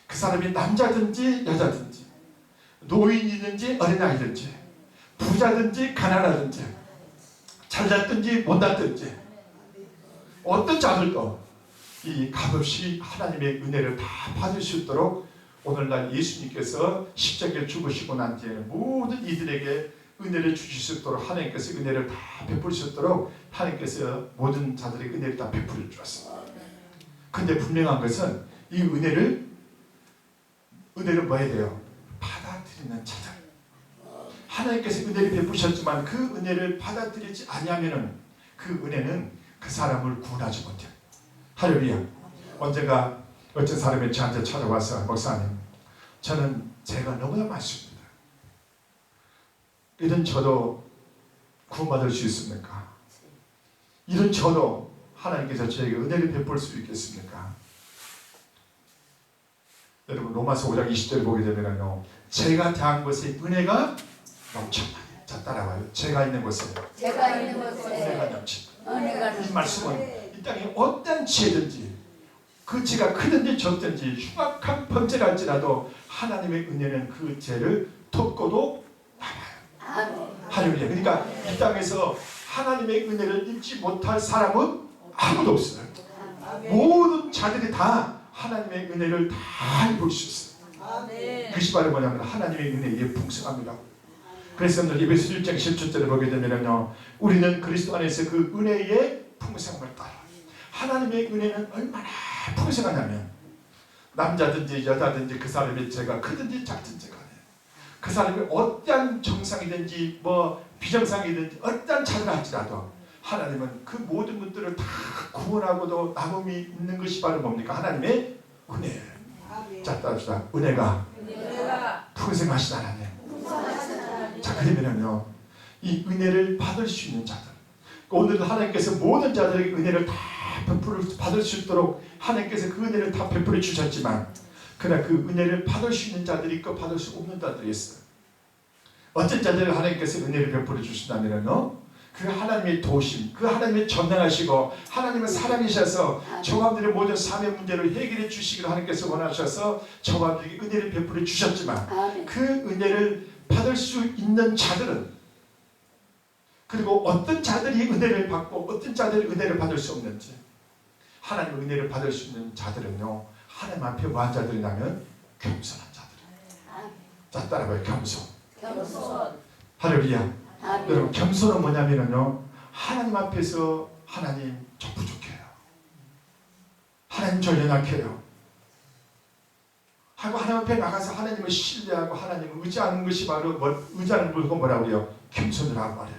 그 사람이 남자든지 여자든지, 노인이든지 어린아이든지, 부자든지 가난하든지, 잘났든지 못났든지, 어떤 자들도 이 값없이 하나님의 은혜를 다 받을 수 있도록 오늘날 예수님께서 십자가에 죽으시고 난 뒤에는 모든 이들에게 은혜를 주실 수 있도록 하나님께서 은혜를 다 베풀 수 있도록 하나님께서 모든 자들에게 은혜를 다 베풀어 주었습니다. 근데 분명한 것은 이 은혜를 뭐 해야 돼요? 받아들이는 자들. 하나님께서 은혜를 베푸셨지만 그 은혜를 받아들이지 아니하면은 그 은혜는 그 사람을 구원하지 못해요. 할렐루야. 언젠가 어떤 사람이 저한테 찾아와서, 목사님, 저는 죄가 너무나 많습니다. 이런 저도 구원받을 수 있습니까? 이런 저도 하나님께서 저에게 은혜를 베풀 수 있겠습니까? 여러분 로마서 5장 20절을 보게 되면요, 죄가 대한 것에 은혜가 넘쳐나요. 자, 따라와요. 죄가 있는 곳에 은혜가 넘친다. 이 말씀은 이 땅에 어떤 죄든지, 그 죄가 크든지 적든지 흉악한 범죄를 할지라도 하나님의 은혜는 그 죄를 덮고도 남아요. 할렐루야. 그러니까 이 땅에서 하나님의 은혜를 입지 못할 사람은 아무도 없어요. 모든 자들이 다 하나님의 은혜를 다 입을 수 있어요. 그것이 바로 뭐냐면 하나님의 은혜의 풍성합니다. 그래서 오늘 에베소 1장 17절을 보게 되면요, 우리는 그리스도 안에서 그 은혜의 풍성함을 따라, 하나님의 은혜는 얼마나 풍성하냐면 남자든지 여자든지 그 사람의 죄가 크든지 작든지 간에 그 사람이 어떠한 정상이든지 뭐 비정상이든지 어떠한 자를 할지라도 하나님은 그 모든 것들을 다 구원하고도 남음이 있는 것이 바로 뭡니까? 하나님의 은혜. 자, 따릅시다. 은혜가 풍성하신 하나님. 자, 그러면요, 이 은혜를 받을 수 있는 자들, 오늘도 하나님께서 모든 자들에게 은혜를 다 받을 수 있도록 하나님께서 그 은혜를 다 베풀어 주셨지만, 그러나 그 은혜를 받을 수 있는 자들이 있고 받을 수 없는 자들이 있어요. 어떤 자들을 하나님께서 은혜를 베풀어 주신다면요, 그 하나님의 도심, 그 하나님의 전능하시고 하나님의 사랑이셔서 저마음들의 모든 삶의 문제를 해결해 주시기를 하나님께서 원하셔서 저마음들에게 은혜를 베풀어 주셨지만, 그 은혜를 받을 수 있는 자들은, 그리고 어떤 자들이 은혜를 받고 어떤 자들이 은혜를 받을 수 없는지, 하나님의 은혜를 받을 수 있는 자들은요, 하나님 앞에 뭐한 자들이냐면 겸손한 자들. 자, 따라봐요. 겸손. 할렐루야. 아멘. 여러분 겸손은 뭐냐면요, 하나님 앞에서 하나님 저 부족해요, 하나님 저 연약해요 하고 하나님 앞에 나가서 하나님을 신뢰하고 하나님을 의지하는 것이 바로 의지하는 걸 뭐라고 그래요? 겸손이라고 말해요.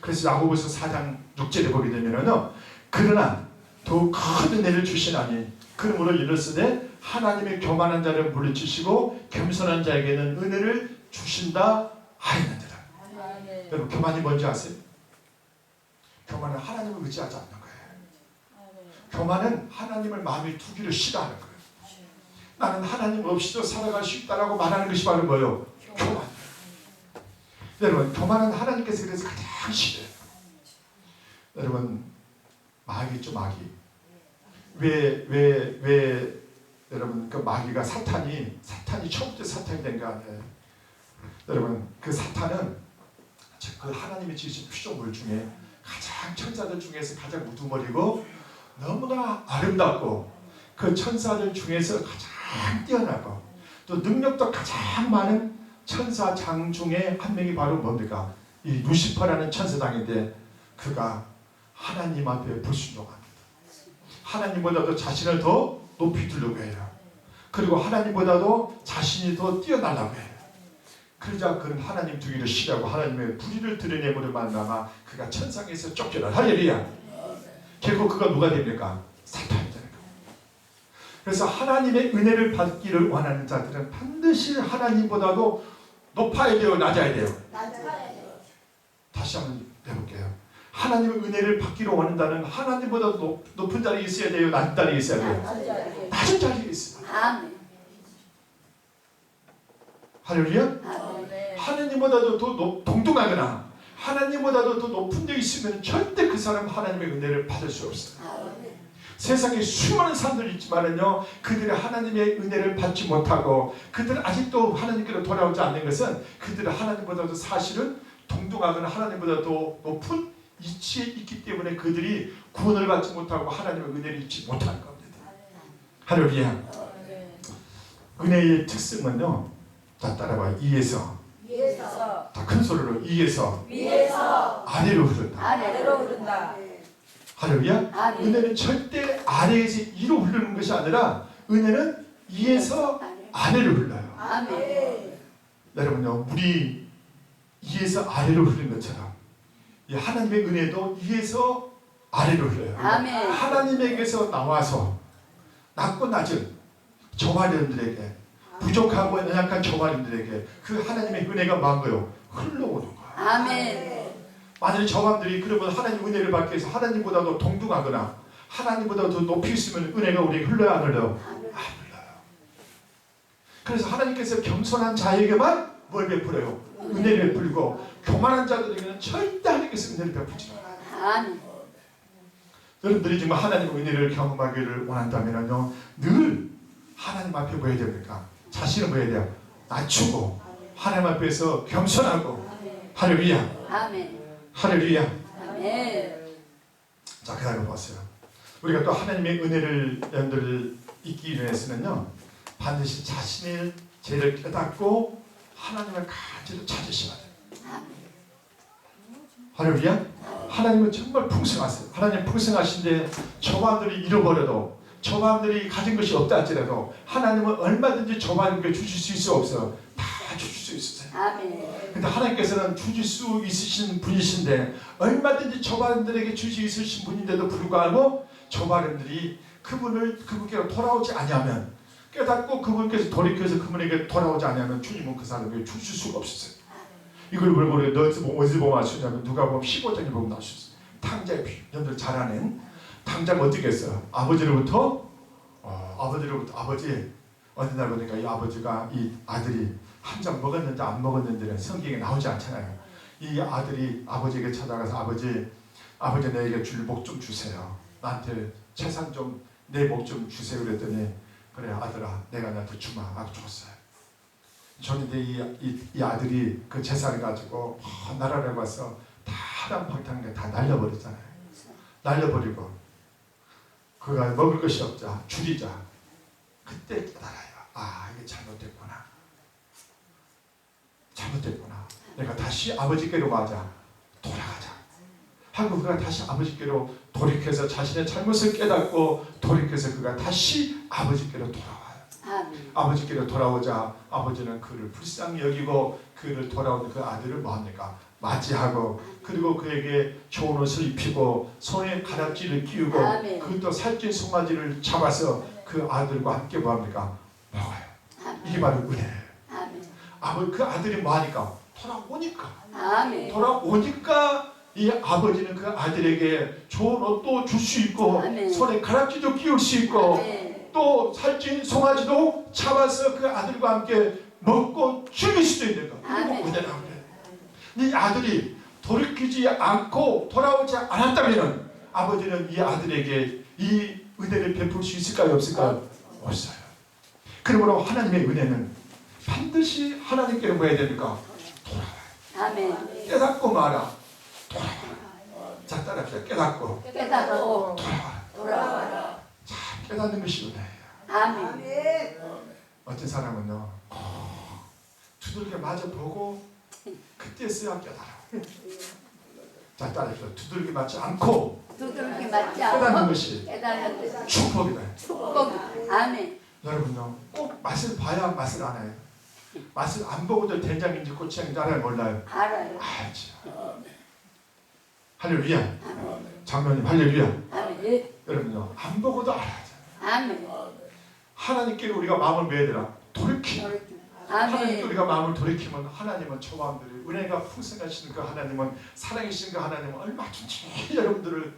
그래서 야고보서 4장 6절에 보게 되면은요, 그러나 더욱 큰 은혜를 주시나니 그러므로 이르시되 하나님의 교만한 자를 물리치시고 겸손한 자에게는 은혜를 주신다 하였느니라. 여러분 교만이 뭔지 아세요? 교만은 하나님을 의지하지 않는 거예요. 교만은 하나님을 마음에 두기를 싫어하는 거예요. 나는 하나님 없이도 살아갈 수 있다라고 말하는 것이 바로 뭐예요? 교만. 여러분 교만은 하나님께서 그래서 가장 싫어요. 여러분 마귀 있죠, 마귀. 왜 여러분 그 마귀가 사탄이 처음부터 사탄이 된 거 아니에요? 여러분 그 사탄은 그 하나님이 지으신 피조물 중에 가장 천사들 중에서 가장 우두머리고 너무나 아름답고 그 천사들 중에서 가장 뛰어나고 또 능력도 가장 많은 천사장 중에 한 명이 바로 뭡니까? 이 루시퍼라는 천사장인데 그가 하나님 앞에 불순종합니다. 하나님보다도 자신을 더 높이 두려고 해요. 그리고 하나님보다도 자신이 더 뛰어나려고 해요. 그러자 그는 하나님 두기를 싫어하고 하나님의 불의를 드러내므로 만나마 그가 천상에서 쫓겨나. 할렐루야. 결국 그가 누가 됩니까? 사탄이 되는 거예요. 그래서 하나님의 은혜를 받기를 원하는 자들은 반드시 하나님보다도 높아야 돼요, 낮아야 돼요? 다시 한번 해볼게요. 하나님의 은혜를 받기를 원한다는 하나님보다 높은 자리에 있어야 돼요, 낮은 자리에 있어야 돼요? 낮은 자리에 있어요. 아멘. 할렐루야. 아멘. 하나님보다도 더 동등하거나 하나님보다도 더 높은 데 있으면 절대 그 사람 하나님의 은혜를 받을 수 없어요. 아멘. 세상에 수많은 사람들이 있지만은요, 그들이 하나님의 은혜를 받지 못하고 그들은 아직도 하나님께로 돌아오지 않는 것은 그들은 하나님보다도 사실은 동등하거나 하나님보다 더 높은 이치에 있기 때문에 그들이 구원을 받지 못하고 하나님의 은혜를 잊지 못하는 겁니다. 할렐루야. 은혜의 특성은요, 자 따라봐. 위에서 다 큰 소리로 위에서 아래로 흐른다. 아래로 흐른다. 할렐루야. 아멘. 은혜는 절대 아래에서 위로 흐르는 것이 아니라 은혜는 위에서 아래로 흘러요. 아멘. 여러분요, 물이 위에서 아래로 흐르는 것처럼 이 하나님의 은혜도 위에서 아래로 흘러요. 아멘. 하나님에게서 나와서 낮고 낮은 저마리들에게, 부족하고 연약한 저마리들에게 그 하나님의 은혜가 뭐한거요? 흘러오는 거예요. 아멘. 만약에 저마리들이 그러면 하나님 은혜를 받기 위해서 하나님보다도 동등하거나 하나님보다도 높이 있으면 은혜가 우리에게 흘러야 안 흘러요? 안 흘러요. 그래서 하나님께서 겸손한 자에게만 뭘 베풀어요? 은혜를 베풀고 교만한 자들에게는 절대 하나님께서 은혜를 베풀지 않아요. 아멘. 여러분들이 지금 하나님의 은혜를 경험하기를 원한다면요, 늘 하나님 앞에 뭐 해야 됩니까? 자신을 뭐 해야 돼요? 낮추고 하나님 앞에서 겸손하고. 할렐루야. 아멘. 할렐루야. 아멘. 자, 그 다음에 보세요. 우리가 또 하나님의 은혜를 여러분들 잊기 위해서는요, 반드시 자신의 죄를 깨닫고 하나님을 간절히 찾으셔야 돼요. 할렐루야. 하나님은 정말 풍성하세요. 하나님 풍성하신데 저 마음들이 잃어버려도, 저 마음들이 가진 것이 없다 할지라도 하나님은 얼마든지 저 마음에게 주실 수 있어 없어? 다 주실 수 있으세요. 아멘. 근데 하나님께서는 주실 수 있으신 분이신데 얼마든지 저 마음들에게 주실 수 있으신 분인데도 불구하고 저 마음들이 그분께로 돌아오지 아니하면, 깨닫고 그분께서 돌이켜서 그분에게 돌아오지 아니하면 주님은 그 사람에게 주실 수가 없으세요. 이걸 왜 어디서 보면 알 수 있냐면 누가복음 15장에 보면 알 수 있어요. 탕자의 피. 여러분들 잘 아는 탕자가 어떻게 했어요? 아버지로부터 아버지 어느 날 보니까 이 아버지가 이 아들이 한 잔 먹었는지 안 먹었는지는 성경에 나오지 않잖아요. 이 아들이 아버지에게 찾아가서 아버지 내게 줄 목 좀 주세요. 나한테 재산 좀, 내 목 좀 주세요. 그랬더니 그래 아들아 내가 너한테 주마 하고 줬어요. 줬는데 이 아들이 그 재산을 가지고 나라를 가서 파랑방탕하게 다 날려버렸잖아요. 날려버리고 그가 먹을 것이 없자 줄이자. 그때 깨달아요. 아, 이게 잘못됐구나. 내가 다시 아버지께로 가자. 돌아가자. 하고 그가 다시 아버지께로 돌이켜서 자신의 잘못을 깨닫고 돌이켜서 그가 다시 아버지께로 돌아와요. 아멘. 아버지께로 돌아오자 아버지는 그를 불쌍히 여기고 그를 돌아오는 그 아들을 뭐합니까? 맞이하고 그리고 그에게 좋은 옷을 입히고 손에 가락지를 끼우고 아멘. 그것도 살찐 송아지를 잡아서 그 아들과 함께 뭐합니까? 먹어요. 아멘. 이게 바로 은혜예요. 아멘. 그 아들이 뭐하니까? 돌아오니까. 아멘. 돌아오니까 이 아버지는 그 아들에게 좋은 옷도 줄 수 있고 아멘. 손에 가락지도 끼울 수 있고 아멘. 또 살찐 송아지도 잡아서 그 아들과 함께 먹고 즐길 수도 있는 거. 아멘. 은혜라고 그래. 이 아들이 돌이키지 않고 돌아오지 않았다면 아버지는 이 아들에게 이 은혜를 베풀 수 있을까요? 없을까요? 없어요. 그러므로 하나님의 은혜는 반드시 하나님께로 뭐해야 됩니까? 돌아와요. 아멘. 깨닫고 말아. 돌아와라. 자, 따라합시다. 깨닫고 깨닫고 돌아와라. 돌아와라. 자, 깨닫는 것이 은혜예요. 아멘. 아멘. 어떤 사람은요, 두들겨 맞아 보고 그때서야 깨달아. 자, 따라합시다. 두들겨 맞지 않고 두들기 맞지 깨닫는 않고 것이 깨닫는 것이 축복이다. 축복이다. 아멘. 여러분요, 꼭 맛을 봐야 맛을 알아요. 맛을 안 보고도 된장인지 고추장인지 알아요, 몰라요? 알아요. 알지. 할렐루야. 장로님 할렐루야. 아멘. 여러분요, 안 보고도 알아야죠. 아멘. 하나님께 우리가 마음을 매야 되나? 돌이키. 하나님께 아멘. 우리가 마음을 돌이키면 하나님은 저 마음들이 은혜가 풍성하신 그 하나님은 사랑이신 그 하나님은 얼마든지 여러분들을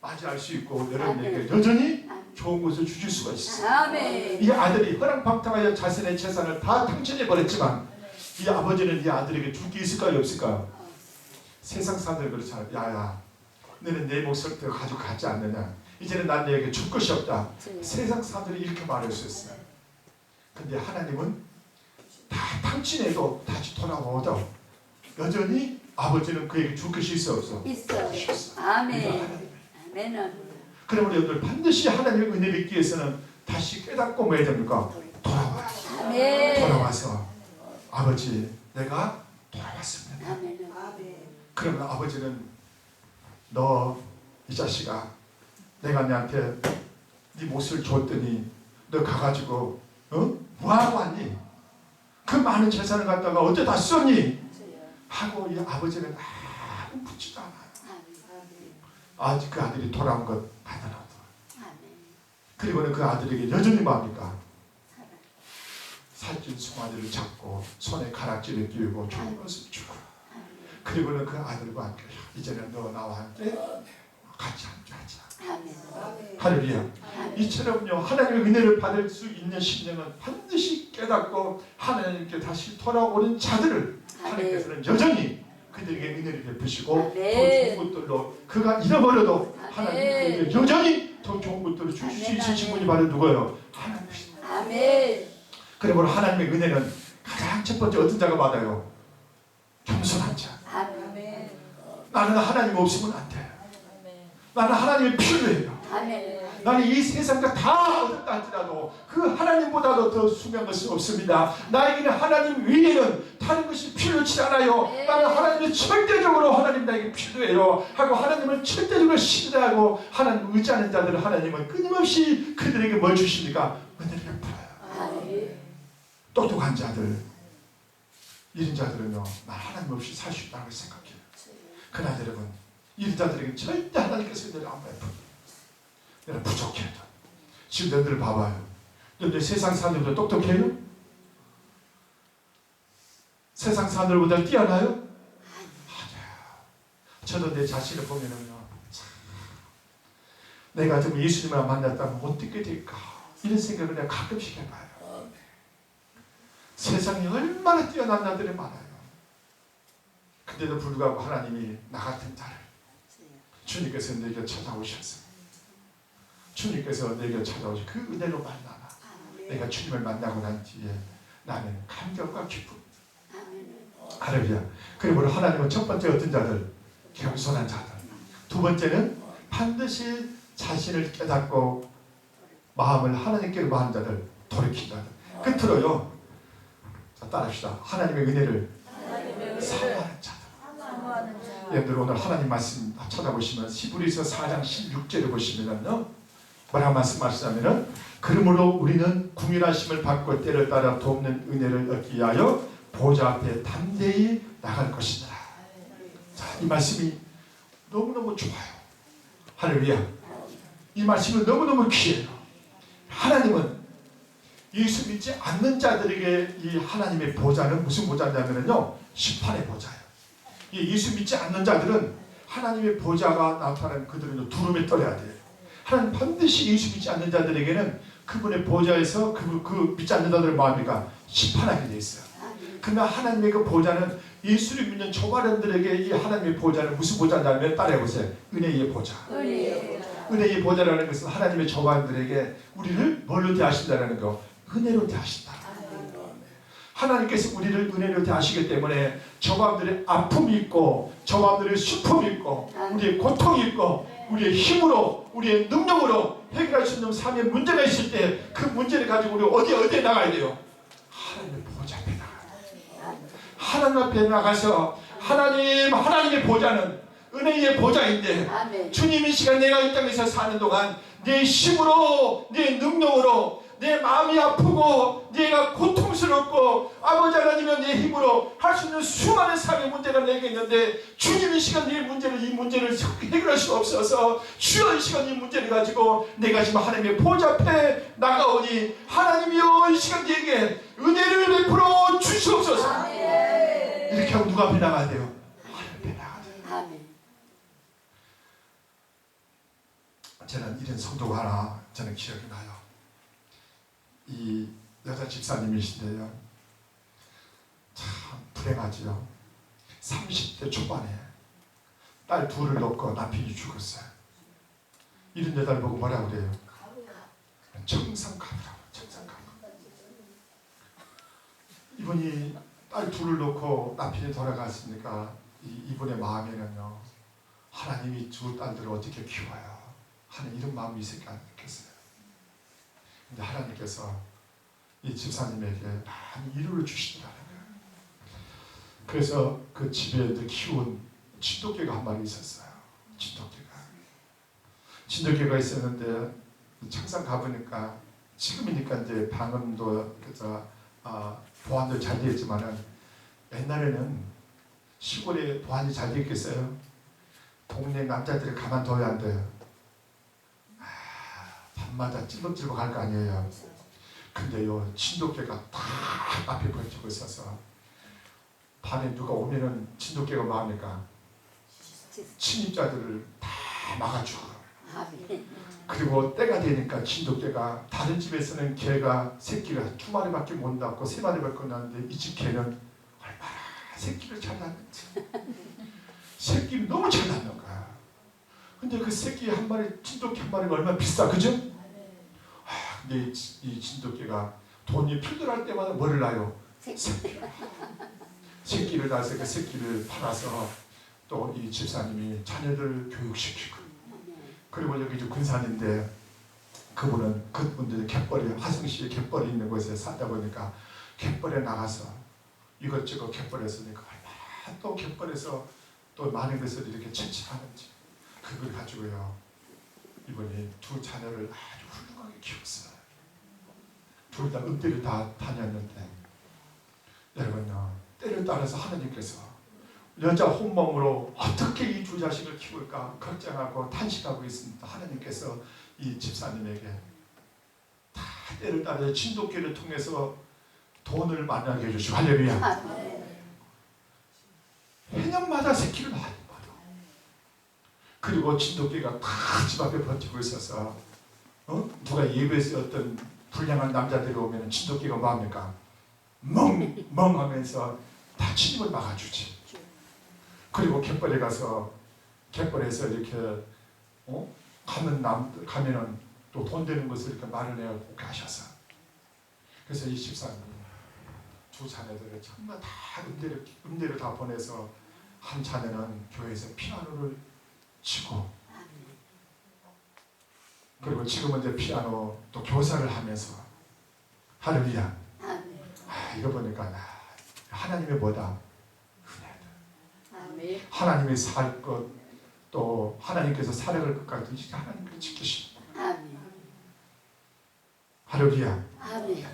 맞이할 수 있고 여러분에게 여전히 좋은 것을 주실 수가 있어요. 아멘. 이 아들이 허랑방탕하여 자신의 재산을 다 탕진해 버렸지만 이 아버지는 이 아들에게 줄 게 있을까요? 없을까요? 세상 사람들이 그렇잖아요. 야야, 너는 내 몫을 더 가져가지 않느냐? 이제는 난 너에게 줄 것이 없다. 세상 사람들이 이렇게 말할 수 있어요. 근데 하나님은 다 탕진해도 다시 돌아오도 여전히 아버지는 그에게 줄 것이 있어 없어? 있어. 아멘. 아멘. 그러므로 여러분들 반드시 하나님의 은혜를 입기 위해서는 다시 깨닫고 뭐 해야 됩니까? 돌아와요. 아멘. 돌아와서 아버지 내가 돌아왔습니다. 아멘. 아멘. 그러면 아버지는 너 이 자식아 내가 너한테 네 몫을 줬더니 너 가가지고 뭐하고 왔니? 그 많은 재산을 갖다가 어디다 썼니? 하고 이 아버지는 아무 묻지도 않아요. 아직 그 아들이 돌아온 것 하나라도. 그리고는 그 아들에게 여전히 뭐합니까? 살찐 송아지를 잡고 손에 가락지를 끼우고 좋은 것을 주고 그리고는 그 아들과 함께 이제는 너 나와 함께 같이 함께하자. 할렐루야. 이처럼요 하나님의 은혜를 받을 수 있는 심령은 반드시 깨닫고 하나님께 다시 돌아오는 자들을 하나님께서는 여전히 그들에게 은혜를 베푸시고 더 좋은 것들로 그가 잃어버려도 하나님 그에게 여전히 더 좋은 것들을 주실 수 있으신 분이 바로 누구예요? 하나님이십니다. 아멘. 그러므로 하나님의 은혜는 가장 첫 번째 어떤 자가 받아요? 겸손한 자. 아멘. 나는 하나님 없으면 안 돼. 나는 하나님이 필요해요. 아멘. 나는 이 세상과 다 얻었다 할지라도 그 하나님보다도 더 중요한 것은 없습니다. 나에게는 하나님 외에는 다른 것이 필요치 않아요. 나는 하나님이 절대적으로 하나님 나에게 필요해요 하고 하나님을 절대적으로 신뢰하고 하나님 의지하는 자들은 하나님은 끊임없이 그들에게 뭘 주십니까? 은혜를 베풀어요. 똑똑한 자들 이런 자들은요 난 하나님 없이 살 수 있다고 생각해요. 그러나 여러분 이런 자들에게 절대 하나님께서 은혜를 안 베풀어요. 내가 부족해도 지금 너희들 봐봐요. 너희들 세상 사람들보다 똑똑해요? 세상 사람들보다 뛰어나요? 아니야. 저도 내 자신을 보면은요 내가 좀 예수님을 만났다면 어떻게 될까 이런 생각을 내가 가끔씩 해봐요. 세상에 얼마나 뛰어난 자들이 많아요. 근데도 불구하고 하나님이 나 같은 자를 주님께서 내게 찾아오셨어요. 주님께서 내게 찾아오시 그 은혜로 만나나 내가 주님을 만나고 난 뒤에 나는 감격과 기쁨. 할렐루야. 그러므로 하나님은 첫 번째 어떤 자들? 겸손한 자들. 두 번째는 반드시 자신을 깨닫고 마음을 하나님께로 마는 자들, 돌이킨 자들. 끝으로요. 자, 따라합시다. 하나님의 은혜를 사모하는 자들. 사모하는 자. 여러분들 오늘 하나님 말씀 찾아보시면 히브리서 4장 16절을 보시면은요, 뭐라고 말씀하시냐면은, 그러므로 우리는 궁일하심을 받고 때를 따라 돕는 은혜를 얻기 위하여 보좌 앞에 담대히 나갈 것이다. 자, 이 말씀이 너무너무 좋아요. 할렐루야. 이 말씀은 너무너무 귀해요. 하나님은 예수 믿지 않는 자들에게 이 하나님의 보좌는 무슨 보좌냐면요, 심판의 보좌예요. 이 예수 믿지 않는 자들은 하나님의 보좌가 나타나는 그들은 두름에 떨어야 돼요. 하나님 반드시 예수 믿지 않는 자들에게는 그분의 보좌에서 그 믿지 않는 자들의 마음이가 심판하게 돼 있어요. 그러나 하나님의 그 보좌는 예수를 믿는 초발원들에게 이 하나님의 보좌는 무슨 보좌냐면, 따라해보세요. 은혜의 보좌. 은혜의 보좌라는 것은 하나님의 초발원들에게 우리를 뭘로 대하신다는 거? 은혜로 대하신다. 하나님께서 우리를 은혜로 대하시기 때문에 저마음들의 아픔이 있고, 저마음들의 슬픔이 있고, 우리의 고통이 있고, 우리의 힘으로, 우리의 능력으로 해결할 수 있는 삶의 문제가 있을 때 그 문제를 가지고 우리 어디에 나가야 돼요? 하나님의 보좌 앞에 나가야 돼요. 하나님 앞에 나가서 하나님의 보좌는 은혜의 보좌인데, 아멘. 주님 이 시간 내가 이 땅에서 사는 동안 내 힘으로, 내 능력으로, 내 마음이 아프고 내가 고통스럽고 아버지 하나님은 내 힘으로 할 수 있는 수많은 삶의 문제가 내게 있는데, 주님 이 시간 이 문제를 해결할 수 없어서 주여 이 시간 이 문제를 가지고 내가 지금 하나님의 보좌 앞에 나가오니 하나님이여 이 시간 내게 은혜를 베풀어 주시옵소서. 아멘. 이렇게 하고 누가 앞에 나가야 돼요? 하나님 앞에 나가야 돼요. 아멘. 저는 이런 성도가 하나 저는 기억이 나요. 이 여자 집사님이신데요, 참 불행하지요. 30대 초반에 딸 둘을 놓고 남편이 죽었어요. 이런 여자를 보고 뭐라고 그래요? 청산가부라고. 청산가부. 이분이 딸 둘을 놓고 남편이 돌아갔으니까 이분의 마음에는요, 하나님이 두 딸들을 어떻게 키워요 하는 이런 마음이 있을까 않겠어요. 근데 하나님께서 이 집사님에게 많은 이루를 주시더라고요. 그래서 그 집에 키운 진돗개가 한 마리 있었어요. 진돗개가 있었는데 창상 가보니까 지금이니까 이제 방음도 보안도 잘 되어 있지만은, 옛날에는 시골에 보안이 잘 되어 있겠어요? 동네 남자들이 가만둬야 안 돼요. 밤마다 찔벅찔벅 할 거 아니에요. 근데요, 진돗개가 다 앞에 버티고 있어서 밤에 누가 오면은 진돗개가 뭐합니까? 침입자들을 다 막아주고, 그리고 때가 되니까 진돗개가, 다른 집에서는 개가 새끼가 2마리밖에 못 낳고 3마리밖에 낳는데 이 집 개는 얼마나 새끼를 잘 낳는지, 새끼를 너무 잘 낳는 거야. 근데 그 새끼 한 마리, 진돗개 한 마리가 얼마나 비싸, 그죠? 근데 이 진돗개가 돈이 필요할 때마다 뭐를 낳아요? 새끼를 낳아서 그 새끼를 팔아서 또 이 집사님이 자녀들 교육시키고, 그리고 여기 군산인데 그분들 갯벌이, 화성시에 갯벌이 있는 곳에 살다 보니까 갯벌에 나가서 이것저것 갯벌에서 얼마나 또 갯벌에서 또 많은 것을 이렇게 채취하는지, 그걸 가지고요, 이분이 두 자녀를 아주 훌륭하게 키웠어요. 둘 다 읍대를 다 다녔는데, 여러분요, 때를 따라서 하나님께서 여자 혼몸으로 어떻게 이 두 자식을 키울까 걱정하고 탄식하고 있습니다. 하나님께서 이 집사님에게 다 때를 따라서 진돗개를 통해서 돈을 만나게 해주시고, 할렐루야. 해년마다 새끼를 낳아요. 그리고 진돗개가 다 집 앞에 버티고 있어서, 누가 예배에서 어떤 불량한 남자들이 오면 진돗개가 뭐합니까? 멍멍하면서 다 침입을 막아주지. 그리고 갯벌에 가서, 갯벌에서 이렇게 가면은 또 돈 되는 것을 이렇게 마련해 꼭 하셔서, 그래서 이 집사님 두 자녀들을 정말 다 음대를 다 보내서, 한 자녀는 교회에서 피아노를 치고, 그리고 지금은 이제 피아노 또 교사를 하면서, 할렐루야. 이거 보니까 하나님의 뭐다? 아멘. 하나님이 살 것, 또 하나님께서 살아갈 것까지 하나님께서 지키시고 아멘. 할렐루야. 아멘.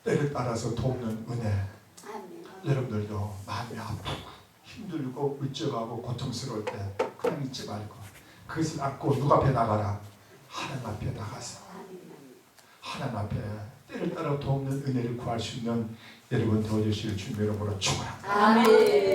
때를 따라서 돕는 은혜. 아멘. 여러분들도 마음이 아프고 힘들고 의적하고 고통스러울 때 그냥 잊지 말고 그것을 안고 누가 앞에 나가라? 하나님 앞에 나가서 하나님 앞에 때를 따라 돕는 은혜를 구할 수 있는 여러분 되어주실 주님의 이름으로 축원합니다. 아멘.